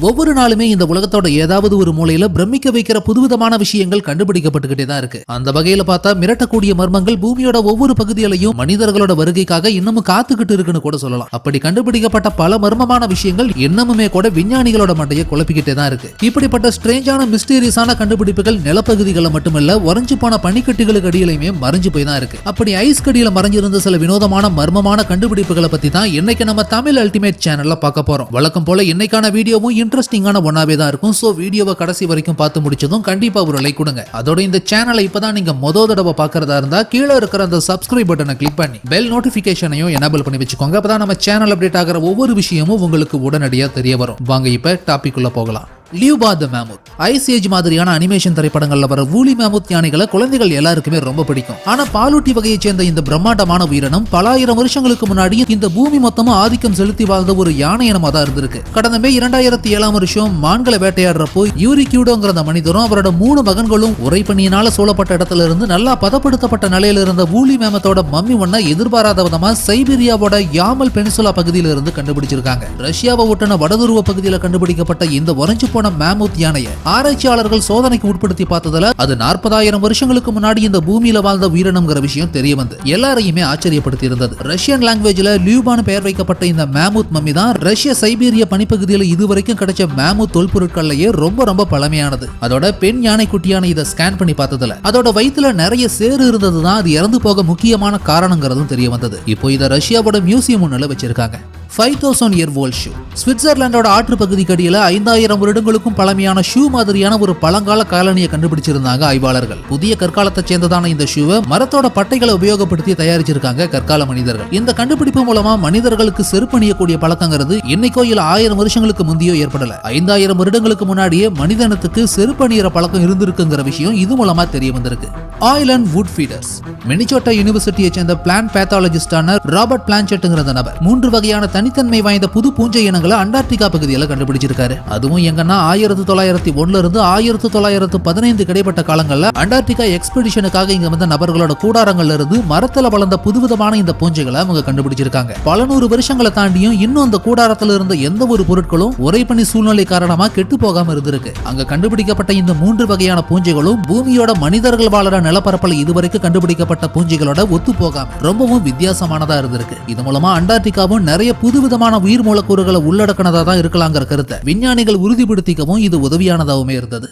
ஒவ்வொரு நாளுமே இந்த உலகத்தோட ஏதாவது ஒரு மூலையில பிரமிக்க வைக்கிற புதுவிதமான விஷயங்கள் கண்டுபிடிக்கப்பட்டுகிட்டே தான் இருக்கு. அந்த வகையில பார்த்தா மிரட்டக்கூடிய மர்மங்கள் பூமியோட ஒவ்வொரு பகுதியிலையும் மனிதர்களோட வருகைக்காக இன்னமும் காத்துக்கிட்டு இருக்குன்னு கூட சொல்லலாம். அப்படி கண்டுபிடிக்கப்பட்ட பல மர்மமான விஷயங்கள் இன்னமுமே கூட விஞ்ஞானிகளோட மண்டையை குழப்பிக்கிட்டே தான் இருக்கு. இப்படிப்பட்ட ஸ்ட்ரேஞ்சான மிஸ்டீரியஸான கண்டுபிடிப்புகள் நிலப்பகுதிகளை மட்டுமல்ல உறைஞ்சு போன பனிக்கட்டிகளுக்கு அடியிலுமே மறைஞ்சு போய் தான் இருக்கு. அப்படி ஐஸ் கடியில மறைஞ்சிருந்த சில வினோதமான மர்மமான கண்டுபிடிப்புகளை பத்தி தான் இன்னைக்கு நம்ம தமிழ் அல்டிமேட் சேனல்ல பார்க்க போறோம். வழக்கம் போல இன்னைக்கான வீடியோவும் இன்ட்ரெஸ்டிங்கான ஒன்னாவே தான் இருக்கும். சோ வீடியோவை கடைசி வரைக்கும் பார்த்து முடிச்சதும் கண்டிப்பா ஒரு லைக் கொடுங்க. அதோட இந்த சேனலை இப்பதான் நீங்க முதல் தடவை பார்க்கறதா இருந்தா கீழே இருக்கிற அந்த சப்ஸ்கிரைப் பட்டனை கிளிக் பண்ணி பெல் நோட்டிபிகேஷனையும் எனேபிள் பண்ணி வச்சுக்கோங்க. அப்பதான் நம்ம சேனல் அப்டேட் ஆகிற ஒவ்வொரு விஷயமும் உங்களுக்கு உடனடியா தெரிய வரும். வாங்க இப்ப டாபிக் உள்ள போகலாம். லியூபா தி மேமூத். ஐஸ் ஏஜ் மாதிரியான அனிமேஷன் திரைப்படங்கள்ல வர வூலி மேமூத் யானைகளை குழந்தைகள் எல்லாருக்குமே ரொம்ப பிடிக்கும். ஆனா பாலூட்டி வகையை சேர்ந்த இந்த பிரம்மாண்டமான உயிரினம் பல ஆயிரம் வருஷங்களுக்கு முன்னாடி இந்த பூமி மொத்தமா ஆதிக்கம் செலுத்தி வாழ்ந்த ஒரு யானை இனமா தான் இருந்திருக்கு. கடந்த மே 2007 வருஷம் மான்களை வேட்டையாடுறப்போ யூரிக்யூடோங்கிற அந்த மனிதரும் அவரோட 3 மகன்களும் உறைபனியினால சூழப்பட்ட இடத்துல இருந்து நல்லா பதப்படுத்தப்பட்ட நிலையில இருந்த வூலி மேமத்தோட மம்மி ஒன்ன எதிர்பாராத விதமா சைபீரியாவோட யாமல் பெனிசுலா பகுதியில இருந்து கண்டுபிடிச்சிருக்காங்க. ரஷ்யாவை ஒட்டின வடதுருவ பகுதியில் கண்டுபிடிக்கப்பட்ட இந்த உறைஞ்சு போன மேமூத் யானையை ஆராய்ச்சியாளர்கள் சோதனைக்கு உட்படுத்தி பார்த்ததுல அது 40,000 வருஷங்களுக்கு முன்னாடி இந்த பூமியில வாழ்ந்த உயிரினம்ங்கிற விஷயம் தெரிய வந்து எல்லாரையுமே ஆச்சரியப்படுத்தி இருந்தது. ரஷ்யன் லாங்குவேஜ்ல லியூபான்னு பெயர் வைக்கப்பட்ட இந்த மேமூத் மம்மி தான் ரஷ்ய சைபீரிய பனிப்பகுதியில் இதுவரைக்கும் கிடைச்ச மேமூத் தொல்பொருட்கள்லயே ரொம்ப பழமையானது. அதோட பெண் யானை குட்டியான இதை ஸ்கேன் பண்ணி பார்த்ததுல அதோட வயிற்றுல நிறைய சேறு இருந்ததுதான் அது இறந்து போக முக்கியமான காரணங்கிறதும் தெரிய வந்தது. இப்போ இதை ரஷ்யாவோட மியூசியம் ஒன்னுல வச்சிருக்காங்க. 5000 year old shoe. ஸ்விட்சர்லாண்டோட ஆற்று பகுதிக்கு அடியில 5000 வருடங்களுக்கும் பழமையான ஷூ மாதிரியான ஒரு பழங்கால காலனியை கண்டுபிடிச்சிருந்தாங்க ஆய்வாளர்கள். புதிய கற்காலத்தை சேர்ந்ததான இந்த ஷூவை மரத்தோட பட்டைகளை உபயோகப்படுத்தி தயாரிச்சிருக்காங்க கற்கால மனிதர்கள். இந்த கண்டுபிடிப்பு மூலமா மனிதர்களுக்கு செருப்பு அணியக்கூடிய பழக்கங்கிறது இன்னைக்கோ இல்ல 1000 வருஷங்களுக்கு முந்தையோ ஏற்படல. 5000 வருடங்களுக்கு முன்னாடியே மனிதனத்துக்கு செருப்பு அணியிற பழக்கம் இருந்திருக்குங்கிற விஷயம் இது மூலமா தெரிய வந்திருக்கு. Oil and wood feeders. Minnesota யூனிவர்சிட்டியை சேர்ந்த பிளான்ட் பேத்தாலஜிஸ்டான ராபர்ட் பிளான்செட்ங்கிற நபர் 3 வகையான தனித்தன்மை வாய்ந்த புது பூஞ்சை இனங்களை அண்டார்டிகா பகுதியில் கண்டுபிடிச்சிருக்காரு. அதுவும் எங்கன்னா 1901 இருந்து 1915 கிடைப்பட்ட காலங்கள்ல அண்டார்டிகா எக்ஸ்பெடிஷனுக்காக இங்க வந்த நபர்களோட கூடாரங்கள்ல இருந்து மரத்துல வளர்ந்த புதுவிதமான இந்த பூஞ்சைகளை அவங்க கண்டுபிடிச்சிருக்காங்க. பல 100 வருஷங்களை தாண்டியும் இன்னும் அந்த கூடாரத்துல இருந்த எந்த ஒரு பொருட்களும் உறைபனி சூழ்நிலை காரணமா கெட்டு போகாம இருந்திருக்கு. அங்க கண்டுபிடிக்கப்பட்ட இந்த 3 வகையான பூஞ்சைகளும் பூமியோட மனிதர்கள் வாழற நிலப்பரப்பில் இதுவரைக்கும் கண்டுபிடிக்கப்பட்ட பூஞ்சைகளோட ஒத்து போகாம ரொம்பவும் வித்தியாசமானதா இருந்திருக்கு. இது மூலமா அண்டார்டிகாவும் நிறைய புதுவிதமான உயிர் மூலக்கூறுகளை உள்ளடக்கினதா தான் இருக்கலாங்கிற கருத்தை விஞ்ஞானிகள் உறுதிப்படுத்திக்கவும் இது உதவியானதாகவுமே இருந்தது.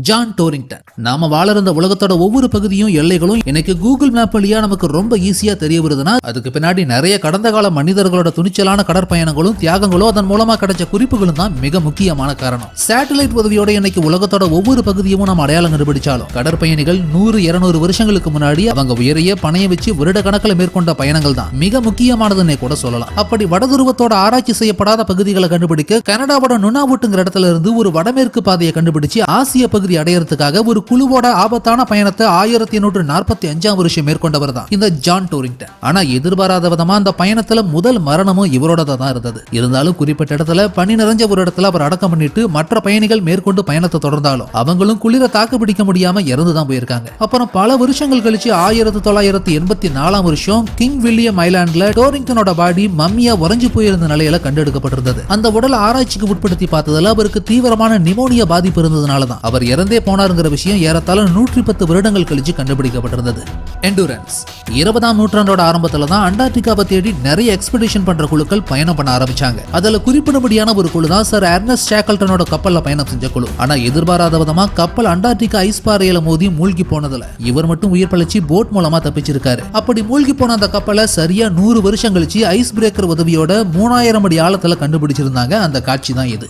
ஜான் டோரிங்டன். நாம வாழற உலகத்தோட ஒவ்வொரு பகுதியும் எல்லைகளும் இன்னைக்கு கூகுள் மேப் வழியா நமக்கு ரொம்ப ஈஸியா தெரிய வருதுன்னா அதுக்கு பின்னாடி நிறைய கடந்த கால மனிதர்களோட துணிச்சலான கடற்பயணங்களும் தியாகங்களும் அதன் மூலமா கிடைச்ச குறிப்புகளும் தான் மிக முக்கியமான காரணம். சேட்டலைட் உதவியோட இன்னைக்கு உலகத்தோட ஒவ்வொரு பகுதியும் நம்ம அடையாளம் கண்டுபிடிச்சாலும் கடற்பயணிகள் 100-200 வருஷங்களுக்கு முன்னாடி அவங்க உயரிய பணைய வச்சு வருட கணக்கில் மேற்கொண்ட பயணங்கள் தான் மிக முக்கியமானதுன்னே கூட சொல்லலாம். அப்படி வடதுருவத்தோட ஆராய்ச்சி செய்யப்படாத பகுதிகளை கண்டுபிடிக்க கனடாவோட நுனாவூட்டுங்கிற இடத்துல இருந்து ஒரு வடமேற்கு பாதையை கண்டுபிடிச்சு ஆசிய பகுதி அடையறதுக்காக ஒரு குழுவோட ஆபத்தான பயணத்தை 1845 வருஷம் மேற்கொண்டவர் தான் இந்த ஜான் டோரிங்டன். ஆனா எதிர்பாராத விதமா அந்த பயணத்துல முதல் மரணமும் இவரோட தான் இருந்தது. இருந்தாலும் குறிப்பிட்ட இடத்துல பனி நிறைஞ்ச ஒரு இடத்துல அவர் அடக்கம் பண்ணிட்டு மற்ற பயணிகள் மேற்கொண்டு பயணத்தை தொடர்ந்தாலும் அவங்களும் குளிர தாக்கு பிடிக்க முடியாம இறந்துதான் போயிருக்காங்க. அப்புறம் பல வருஷங்கள் கழிச்சு 1984 வருஷம் கிங் வில்லியம் ஐலாண்ட்ல டோரிங்டனோட பாடி மம்மியா உறைஞ்சு போயிருந்த நிலையில கண்டெடுக்கப்பட்டிருந்தது. அந்த உடல் ஆராய்ச்சிக்கு உட்படுத்தி பார்த்ததுல அவருக்கு தீவிரமான நிமோனியா பாதிப்பு இருந்ததுனாலதான் அவர் இறந்தே போனாருங்கிற விஷயம் ஏறத்தாழ 110 வருடங்கள் கழிச்சு கண்டுபிடிக்கப்பட்டிருந்தது. எண்டூரன்ஸ். 20ஆம் நூற்றாண்டோட ஆரம்பத்துல தான் அண்டார்டிகாவை தேடி நிறைய எக்ஸ்பெடிஷன் பண்ற குழுக்கள் பயணம் பண்ண ஆரம்பிச்சாங்க. அதுல குறிப்பிடும்படியான ஒரு குழு தான் சர் எர்னஸ்ட் ஷேக்கல்டனோட கப்பல்ல பயணம் செஞ்ச குழு. ஆனா எதிர்பாராத விதமா கப்பல் அண்டார்டிகா ஐஸ் பாறையில மோதி மூழ்கி போனதுல இவர் மட்டும் உயிர் பழச்சி போட் மூலமா தப்பிச்சிருக்காரு. அப்படி மூழ்கி போன அந்த கப்பலை சரியா 100 வருஷம் கழிச்சு ஐஸ் பிரேக்கர் உதவியோட 3000 அடி ஆழத்துல கண்டுபிடிச்சிருந்தாங்க. அந்த காட்சி தான் இது.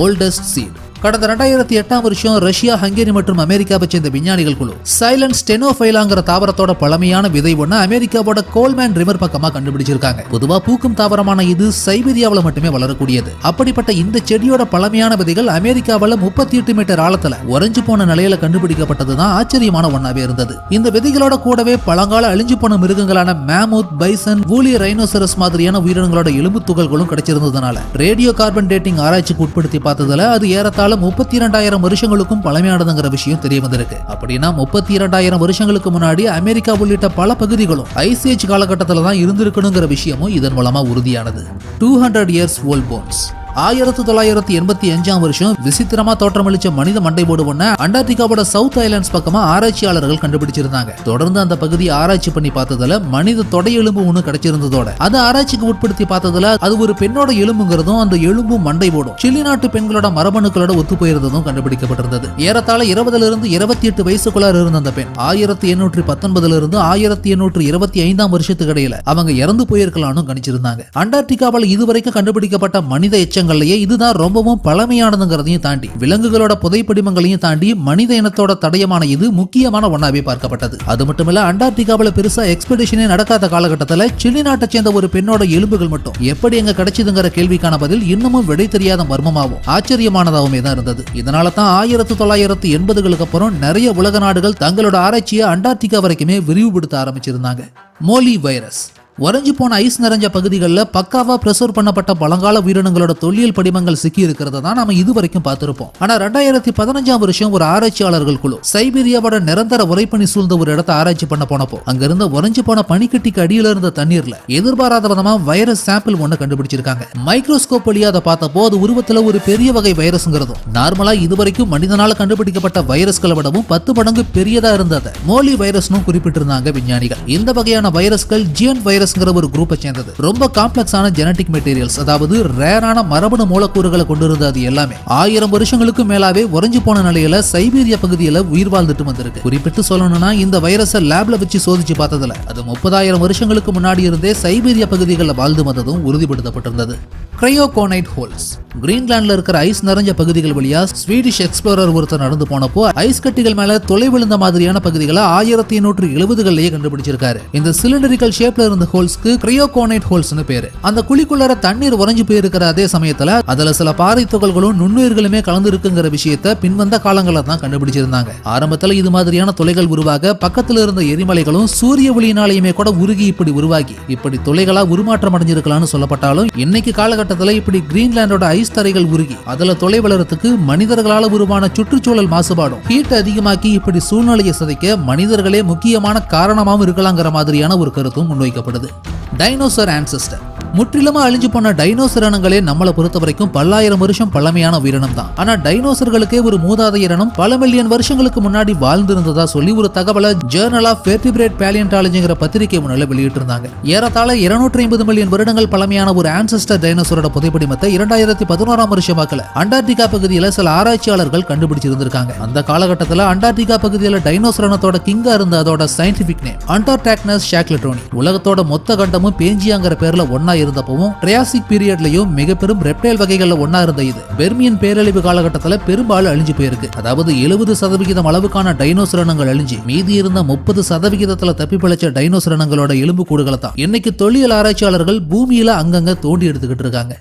oldest seed. கடந்த 2008 வருஷம் ரஷ்யா, ஹங்கேரி மற்றும் அமெரிக்காவை சேர்ந்த விஞ்ஞானிகள் குழு சைலண்ட் ஸ்டெனோஃபைலாங்கிற தாவரத்தோட பழமையான விதை ஒண்ணு அமெரிக்காவோட கோல்மேன் ரிவர் பக்கமா கண்டுபிடிச்சிருக்காங்க. பொதுவா பூக்கும் தாவரமான இது சைபீரியாவில் மட்டுமே வளரக்கூடியது. அப்படிப்பட்ட இந்த செடியோட பழமையான விதைகள் அமெரிக்காவில் 38 மீட்டர் ஆழத்துல உறைஞ்சு போன நிலையில கண்டுபிடிக்கப்பட்டதுதான் ஆச்சரியமான ஒன்னாவே இருந்தது. இந்த விதைகளோட கூடவே பழங்கால அழிஞ்சு போன மிருகங்களான மேமூத், பைசன், வூலி ரைனோசரஸ் மாதிரியான உயிரினங்களோட எலும்பு துகள்களும் கிடைச்சிருந்ததுனால ரேடியோ கார்பன் டேட்டிங் ஆராய்ச்சிக்கு உட்படுத்தி பார்த்ததுல அது ஏறத்தாழ ஏறத்தாழ 32,000 வருஷங்களுக்கும் பழமையானதுங்கிற விஷயம் தெரிய வந்திருக்கு. அப்படின்னா 32,000 வருஷங்களுக்கு முன்னாடி அமெரிக்கா உள்ளிட்ட பல பகுதிகளும் ஐஸ் ஏஜ் காலகட்டத்துல தான் இருந்திருக்கணுங்கிற விஷயமும் இதன் மூலமா உறுதியானது. 200 years old bones. 1985 வருஷம் விசித்திரமா தோற்றமளிச்ச மனித மண்டைபோடு ஒண்ண அண்டார்டிகாவோட சவுத் ஐலாண்ட்ஸ் பக்கமா ஆராய்ச்சியாளர்கள் கண்டுபிடிச்சிருந்தாங்க. தொடர்ந்து அந்த பகுதியை ஆராய்ச்சி பண்ணி பார்த்ததுல மனித தொடை எலும்பு ஒண்ணு கிடைச்சிருந்ததோட அது ஆராய்ச்சிக்கு உட்படுத்தி பார்த்ததுல அது ஒரு பெண்ணோட எலும்புங்கிறதும் அந்த எலும்பும் மண்டைபோடும் சில்லி நாட்டு பெண்களோட மரபணுக்களோட ஒத்து போயிருந்ததும் கண்டுபிடிக்கப்பட்டிருந்தது. ஏறத்தாழ 20 இருந்து 28 வயசுக்குள்ளார இருந்த அந்த பெண் 1819 இருந்து 1825 வருஷத்துக்கு இடையில அவங்க இறந்து போயிருக்கலாம்னு கணிச்சிருந்தாங்க. அண்டார்டிகாவில் இதுவரைக்கும் கண்டுபிடிக்கப்பட்ட மனித எச்சங்கள் இதுதான் ரொம்பவும் பழமையானதுங்கிறதையும் தாண்டி விலங்குகளோட புதைப்படிமங்களையும் தாண்டி மனித இனத்தோட தடயமான இது முக்கியமான ஒன்னாவே பார்க்கப்பட்டது. அது மட்டுமல்ல அண்டார்டிகாவில் பெருசா எக்ஸ்பெடிஷனே நடக்காத காலகட்டத்தில் சில்லி நாட்டை சேர்ந்த ஒரு பெண்ணோட எலும்புகள் மட்டும் எப்படி எங்க கிடைச்சதுங்கிற கேள்விக்கான பதில் இன்னமும் விடை தெரியாத மர்மமாகவும் ஆச்சரியமானதாகவுமே தான் இருந்தது. இதனால தான் 1980களுக்கு அப்புறம் நிறைய உலக நாடுகள் தங்களோட ஆராய்ச்சியை அண்டார்டிகா வரைக்குமே விரிவுபடுத்த ஆரம்பிச்சிருந்தாங்க. மோலி வைரஸ் உறைஞ்சு போன ஐஸ் நிறைஞ்ச பகுதிகளில் பக்காவா பிரசர்வ் பண்ணப்பட்ட பழங்கால உயிரினங்களோட தொல்லியல் படிமங்கள் சிக்கி இருக்கிறத தான் நாம இதுவரைக்கும் பார்த்திருப்போம். ஆனா 2015 வருஷம் ஒரு ஆராய்ச்சியாளர்கள் குழு சைபீரியாவோட நிரந்தர உரைப்பனி சூழ்ந்த ஒரு இடத்தை ஆராய்ச்சி பண்ண போனப்போ அங்கிருந்த உறைஞ்சு போன பனிக்கட்டிக்கு அடியில இருந்த தண்ணீர்ல எதிர்பாராத விதமா வைரஸ் சாம்பிள் ஒண்ணு கண்டுபிடிச்சிருக்காங்க. மைக்ரோஸ்கோப் வழியா அதை பார்த்தப்போ அது உருவத்துல ஒரு பெரிய வகை வைரஸ்ங்கிறதும் நார்மலா இதுவரைக்கும் மனிதனால கண்டுபிடிக்கப்பட்ட வைரஸ்களை விடவும் 10 மடங்கு பெரியதா இருந்ததை மோலி வைரஸ்னு குறிப்பிட்டிருந்தாங்க விஞ்ஞானிகள். இந்த வகையான வைரஸ்கள் ஜியன்ட் வைரஸ் ஒரு குரூப்பை சேர்ந்தது. ரொம்ப காம்ப்ளெக்ஸான ஜெனடிக் மெட்டீரியல்ஸ் அதாவது ரேரான மரபணு மூலக்கூறுகளை கொண்டிருந்த அது எல்லாமே 1000 வருஷங்களுக்கு மேலாவே உறைஞ்சு போன நிலையில சைபீரியா பகுதியில உயிர் வாழ்ந்துட்டு வந்திருக்கு. குறிப்பிட்டு சொல்லணும்னா இந்த வைரஸை லேப்ல வச்சு சோதிச்சு பார்த்ததுல அது 30,000 வருஷங்களுக்கு முன்னாடி இருந்தே சைபீரியா பகுதிகளில் வாழ்ந்து வந்ததும் உறுதிப்படுத்தப்பட்டிருந்தது. கிரையோகோனைட் ஹோல்ஸ் கிரீன்லாண்ட்ல இருக்கிற ஐஸ் நிறைஞ்ச பகுதிகள் வழியா ஸ்வீடிஷ் எக்ஸ்ப்ளோரர் ஒருத்தர் நடந்து போனப்போ ஐஸ் கட்டிகள் மேல தொலை விழுந்த மாதிரியான பகுதிகளை 1870களிலேயே கண்டுபிடிச்சிருக்காரு. இந்த சிலிண்டரிக்கல் ஷேப்ல இருந்த ஹோல்ஸ்க்கு கிரையோகோனைட் ஹோல்ஸ்னு பேரு. அந்த குழிக்குள்ளார தண்ணீர் உறைஞ்சு போயிருக்கிற அதே சமயத்துல அதுல சில பாறை துகள்களும் நுண்ணுயிர்களுமே கலந்து இருக்குங்கிற விஷயத்தை பின்வந்த காலங்கள தான் கண்டுபிடிச்சிருந்தாங்க. ஆரம்பத்துல இது மாதிரியான துளைகள் உருவாக பக்கத்துல இருந்த எரிமலைகளும் சூரிய ஒளியினாலேயுமே கூட உருகி இப்படி உருவாகி இப்படி துளைகளா உருமாற்றம் அடைஞ்சிருக்கலாம்னு சொல்லப்பட்டாலும் இன்னைக்கு காலகட்டத்துல இப்படி கிரீன்லாண்டோட ஐஸ் தரைகள் உருகி அதுல தொலை வளரத்துக்கு மனிதர்களால உருவான சுற்றுச்சூழல் மாசுபாடும் ஹீட் அதிகமாக்கி இப்படி சூழ்நிலையை சிதைக்க மனிதர்களே முக்கியமான காரணமாகவும் இருக்கலாங்கிற மாதிரியான ஒரு கருத்தும் முன்வைக்கப்படுது. டைனோசர் ஆன்செஸ்டர் முற்றிலுமா அழிஞ்சு போன டைனோசர் இனங்களே நம்மளை பொறுத்த வரைக்கும் 10,000 வருஷம் பழமையான உயிரினம் தான். ஆனா டைனோசர்களுக்கே ஒரு மூதாதைய இனம் பல மில்லியன் வருஷங்களுக்கு முன்னாடி வாழ்ந்திருந்ததா சொல்லி ஒரு தகவலை ஜர்னல் ஆஃப் வெர்டிபிரேட் பேலியன்டாலஜிங்கிற பத்திரிகை முன்னால வெளியிட்டு இருந்தாங்க. ஏறத்தாழ 250 மில்லியன் வருடங்கள் பழமையான ஒரு ஆன்செஸ்டர் டைனோசரோட புதைப்படிமத்தை 2011 வருஷம் வாக்குல அண்டார்டிகா பகுதியில சில ஆராய்ச்சியாளர்கள் கண்டுபிடிச்சிருந்திருக்காங்க. அந்த காலகட்டத்தில் அண்டார்டிகா பகுதியில டைனோசர் இனத்தோட கிங்கா இருந்த அதோட சயின்டிபிக் நேம் அண்டார்டாக்னஸ் ஷாக்லட்ரோனி. உலகத்தோட மொத்த கண்டமும் பேஞ்சியாங்கிற பேர்ல ஒன்னா இருந்தப்பவும் ட்ரையாசிக் பீரியட்லயும் மிக பெரும் ரெப்டைல் வகைகள்ல ஒன்னா இருந்த இது பெர்மியன் பேரழிவு காலகட்டத்துல பெரும்பாலும் அழிஞ்சு போயிருக்கு. அதாவது 70% அளவுக்கான டைனோசர் இனங்கள் அழிஞ்சு மீதி இருந்த 30% தப்பி பிழைச்ச டைனோசர் இனங்களோட எலும்பு கூடுகளை தான் இன்னைக்கு தொல்லியல் ஆராய்ச்சியாளர்கள் பூமியில அங்கங்க தோண்டி எடுத்துக்கிட்டு இருக்காங்க.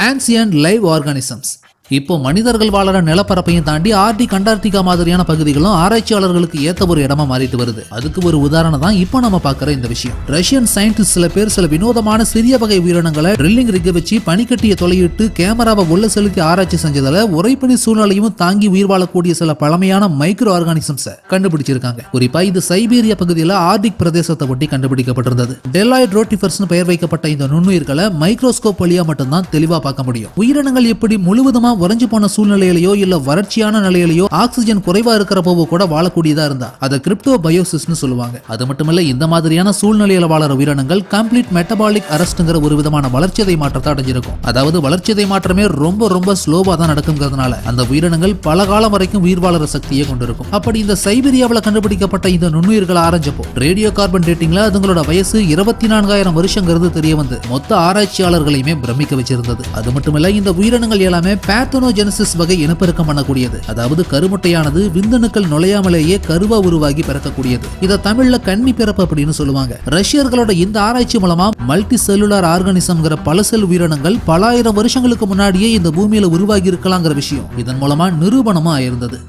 ஆன்சியன்ட் லைவ் ஆர்கானிசம்ஸ் இப்போ மனிதர்கள் வாழற நிலப்பரப்பையும் தாண்டி ஆர்டிக் அண்டார்டிகா மாதிரியான பகுதிகளும் ஆராய்ச்சியாளர்களுக்கு ஏத்த ஒரு இடமா மாறிட்டு வருது. அதுக்கு ஒரு உதாரணம் தான் இப்போ நம்ம பார்க்குற இந்த விஷயம். ரஷ்யன் சயின்டிஸ்ட் சில பேர் சில வினோதமான சிறிய வகை உயிரினங்களை ட்ரில்லிங் ரிக்க வச்சு பனிக்கட்டியை தொலையிட்டு கேமராவை உள்ள செலுத்தி ஆராய்ச்சி செஞ்சதால உரைப்பனி சூழ்நிலையும் தாங்கி உயிர் வாழக்கூடிய சில பழமையான மைக்ரோ ஆர்கானிசம்ஸை கண்டுபிடிச்சிருக்காங்க. குறிப்பா இது சைபீரியா பகுதியில் ஆர்டிக் பிரதேசத்தை ஒட்டி கண்டுபிடிக்கப்பட்டிருந்தது. டெலாய்ட் ரோட்டிஃபர்ஸ்னு பெயர் வைக்கப்பட்ட இந்த நுண்ணுயிர்களை மைக்ரோஸ்கோப் வழியா மட்டும்தான் தெளிவா பார்க்க முடியும். உயிரினங்கள் எப்படி முழுவதுமா உறைஞ்சு போன சூழ்நிலையிலயோ இல்ல வறட்சியான நிலையிலயோ ஆக்சிஜன் குறைவா இருக்கிறப்போ கூட வாழக்கூடியதா இருந்தா அதை கிரிப்டோ பயோசிஸ்னு சொல்லுவாங்க. அது மட்டுமல்ல இந்த மாதிரியான சூழ்நிலையில வாழற உயிரினங்கள் கம்ப்ளீட் மெட்டபாலிக் அரெஸ்ட்ங்கிற ஒரு விதமான வளர்ச்சிதை மாற்றத்தை அடைஞ்சிருக்கும். அதாவது வளர்ச்சிதை மாற்றமே ரொம்ப ஸ்லோவா தான் நடக்குங்கிறதுனால அந்த உயிரினங்கள் பல காலம் வரைக்கும் உயிர் வாழற சக்தியை கொண்டிருக்கும். அப்படி இந்த சைபீரியாவில் கண்டுபிடிக்கப்பட்ட இந்த நுண்ணுயிர்களை ஆராய்ஞ்சப்போ ரேடியோ கார்பன் டேட்டிங்ல அதுங்களோட வயசு 24,000 வருஷங்கிறது தெரிய வந்து மொத்த ஆராய்ச்சியாளர்களையுமே பிரமிக்க வச்சிருந்தது. அது மட்டுமல்ல இந்த உயிரினங்கள் எல்லாமே பேத்தனோஜெனசிஸ் வகை இனப்பெருக்கம் பண்ணக்கூடியது. அதாவது கருமுட்டையானது விந்தணுக்கள் நுழையாமலேயே கருவா உருவாகி பிறக்கக்கூடியது. இத தமிழ்ல கன்னி பிறப்பு அப்படின்னு சொல்லுவாங்க. ரஷ்யர்களோட இந்த ஆராய்ச்சி மூலமா மல்டி செல்லுலார் ஆர்கானிசம்ங்கிற பல செல் உயிரினங்கள் பல ஆயிரம் வருஷங்களுக்கு முன்னாடியே இந்த பூமியில உருவாகி இருக்கலாங்கிற விஷயம் இதன் மூலமா நிரூபணமா ஆயிருந்தது.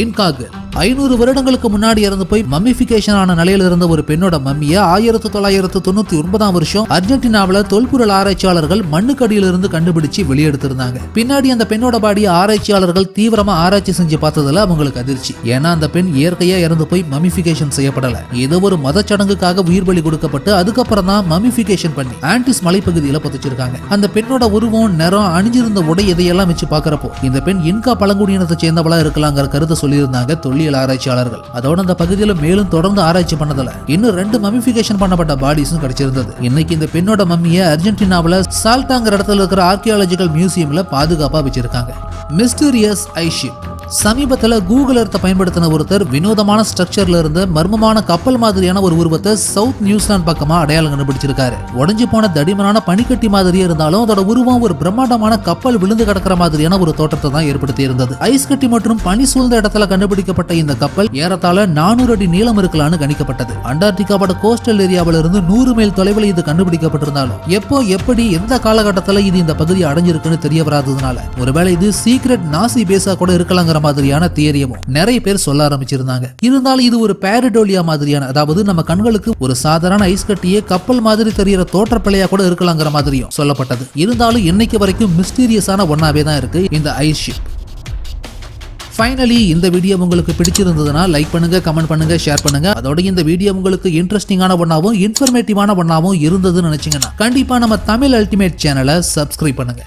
இன்கா கேர்ள் 500 வருடங்களுக்கு முன்னாடி இறந்து போய் மம்மிஃபிகேஷன் ஆன நிலையில இருந்த ஒரு பெண்ணோட மம்மியை 1999 வருஷம் அர்ஜென்டினாவில தொல்பொருள் ஆராய்ச்சியாளர்கள் மண்ணுக்கடியில இருந்து கண்டுபிடிச்சு வெளியெடுத்திருந்தாங்க. பின்னாடி அந்த பெண்ணோட பாடியை ஆராய்ச்சியாளர்கள் தீவிரமா ஆராய்ச்சி செஞ்சு பார்த்ததுல அவங்களுக்கு அதிர்ச்சி. ஏன்னா அந்த பெண் இயற்கையா இறந்து போய் மம்மிஃபிகேஷன் செய்யப்படல. இது ஒரு மதச்சடங்குக்காக உயிர் பலி கொடுக்கப்பட்டு அதுக்கப்புறம் தான் மம்மிஃபிகேஷன் பண்ணி ஆன்டிஸ் மலைப்பகுதியில புதைச்சிருக்காங்க. அந்த பெண்ணோட உருவம், நிறம், அணிஞ்சிருந்த உடை இதையெல்லாம் வச்சு பாக்குறப்போ இந்த பெண் இன்கா பழங்குடியினத்தை சேர்ந்தவளா இருக்கலாங்கிற கருத்தை சொல்லியிருந்தாங்க தொல்லியல் ஆராய்ச்சியாளர்கள். அதோட அந்த பகுதியில மேலும் தொடர்ந்து ஆராய்ச்சி பண்ணதுல இன்னும் 2 மம்மிஃபிகேஷன் பண்ணப்பட்ட பாடிஸும் கிடைச்சிருந்தது. இன்னைக்கு இந்த பெண்ணோட மம்மியை அர்ஜென்டினாவுல சால்டாங்கிற இடத்துல இருக்கிற ஆர்கியாலஜிக்கல் மியூசியம்ல பாதுகாப்பா வச்சிருக்காங்க. மிஸ்டீரியஸ் ஐஷிப். சமீபத்துல கூகுள் எர்த்தை பயன்படுத்தின ஒருத்தர் வினோதமான ஸ்ட்ரக்சர்ல இருந்த மர்மமான கப்பல் மாதிரியான ஒரு உருவத்தை சவுத் நியூசிலாந்து பக்கமா அடையாளம் கண்டுபிடிச்சிருக்காரு. உடைஞ்சு போன தடிமனான பனிக்கட்டி மாதிரியே இருந்தாலும் அதோட உருவம் ஒரு பிரம்மாண்டமான கப்பல் விழுந்து கிடக்கிற மாதிரியான ஒரு தோற்றத்தை தான் ஏற்படுத்தி இருந்தது. ஐஸ் கட்டி மற்றும் பனி சூழ்ந்த இடத்துல கண்டுபிடிக்கப்பட்ட இந்த கப்பல் ஏறத்தாழ 400 அடி நீளம் இருக்கலாம்னு கணிக்கப்பட்டது. அண்டார்டிகாவோட கோஸ்டல் ஏரியாவில இருந்து 100 மைல் தொலைவில் இது கண்டுபிடிக்கப்பட்டிருந்தாலும் எப்போ, எப்படி, எந்த காலகட்டத்துல இது இந்த பகுதியை அடைஞ்சிருக்குன்னு தெரிய வராததுனால ஒருவேளை இது சீக்ரெட் நாசி பேஸா கூட இருக்கலாங்க மாதிரியான தியரியமும் நிறைய பேர் சொல்ல ஆரம்பிச்சிருந்தாங்க. இருந்தாலும் இது ஒரு பாரடோலியா மாதிரியான, அதாவது நம்ம கண்களுக்கு ஒரு சாதாரண ஐஸ் கட்டியே கப்பல் மாதிரி தெரியற தோற்றப்பிழையா கூட இருக்கலாங்கிற மாதிரியும் சொல்லப்பட்டது. இருந்தாலும் இன்னைக்கு வரைக்கும் மிஸ்டீரியஸான ஒன்னாவே தான் இருக்கு இந்த ஐஸ் ஷிப். ஃபைனலி இந்த வீடியோ உங்களுக்கு பிடிச்சிருந்ததுன்னா லைக் பண்ணுங்க, கமெண்ட் பண்ணுங்க, ஷேர் பண்ணுங்க. அதோட இந்த வீடியோ உங்களுக்கு இன்ட்ரெஸ்டிங்கான ஒன்னாவும் இன்ஃபர்மேட்டிவான ஒன்னாவும் இருந்ததுன்னு நினைச்சீங்கன்னா கண்டிப்பா நம்ம தமிழ் அல்டிமேட் சேனலை சப்ஸ்கிரைப் பண்ணுங்க.